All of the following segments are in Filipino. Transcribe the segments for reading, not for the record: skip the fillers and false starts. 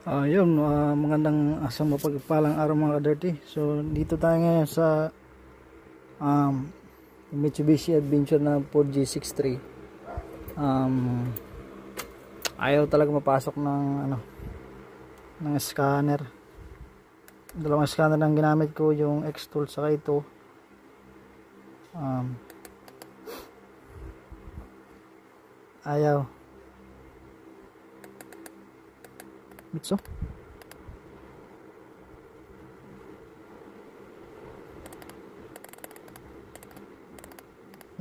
Magandang asang mapagpalang araw mga ka-dirty. So dito tayo ngayon sa Mitsubishi Adventure na 4G63. Ayaw talaga mapasok ng scanner. Dalawang scanner ang ginamit ko, yung X-Tool saka ito. Ayaw. Mitso.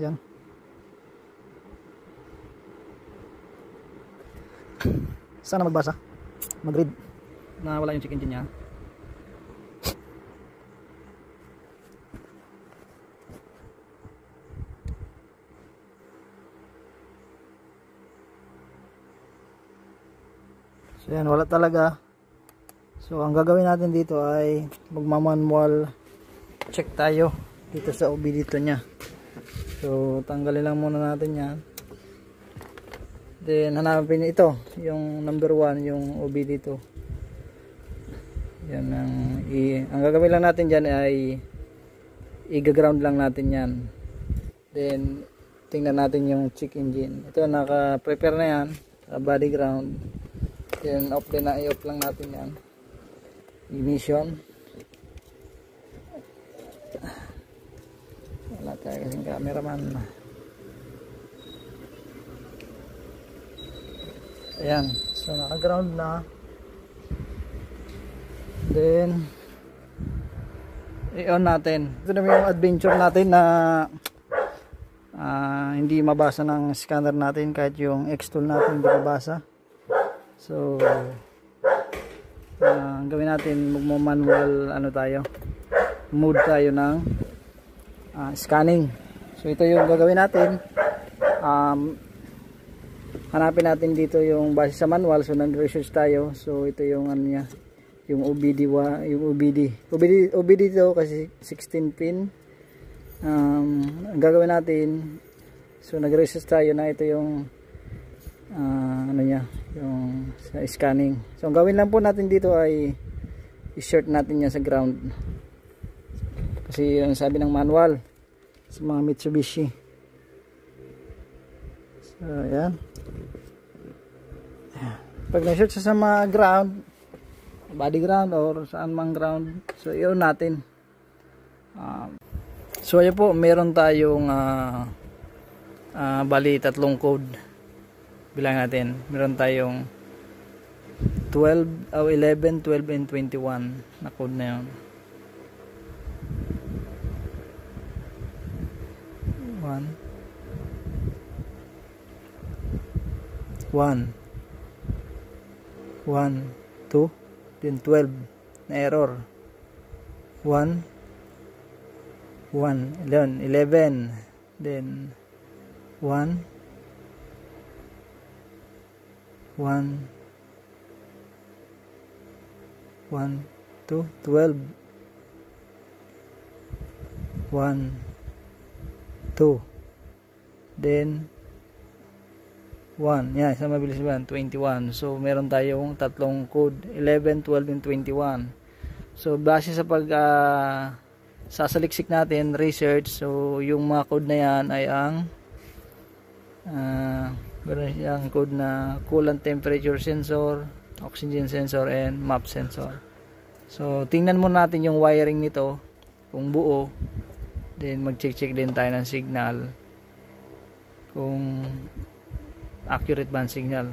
Yan. Sana magbasa. Mag-read na wala yung check engine niya. So yan, wala talaga. So ang gagawin natin dito ay magmamanual check tayo dito sa OB dito nya. So tanggalin lang muna natin yan. Then hanapin ito, yung number 1, yung OB dito. Yan ang gagawin lang natin dyan ay i-ground lang natin yan. Then tingnan natin yung check engine. Ito naka-prepare na yan, body ground. Then off din na, i-off lang natin yan. Ignition. Wala tayo kasing cameraman. Ayan, so naka-ground na. Then i-on natin. Ito naman yung adventure natin na hindi mabasa ng scanner natin, kahit yung X-Tool natin hindi mabasa. So ang gawin natin, magmo-manual mode tayo ng scanning. So ito yung gagawin natin. Hanapin natin dito yung base sa manual. So nag-research tayo. So ito yung niya, yung OBD ito kasi 16 pin. Ang gagawin natin, so nag-research tayo na ito yung yung sa scanning. So ang gawin lang po natin dito ay i-short natin yan sa ground. Kasi yung sabi ng manual sa mga Mitsubishi. So ayan. Pag na-short sa mga ground, body ground or saan mang ground, so i-on natin. So ayan po, meron tayong bali 3 code. Bilang natin, meron tayong 11, 12 and 21 na code na yun. 1 2, then 12 na error. 1 11, then 1 2 12 1 2, then 1, yan, sa mabilis ba, 21. So meron tayong 3 code, 11, 12 and 21. So base sa sasaliksik natin, research, so yung mga code na yan ay ang meron siyang code na coolant temperature sensor, oxygen sensor, and map sensor. So tingnan muna natin yung wiring nito kung buo, then mag-check din tayo ng signal kung accurate ba ang signal.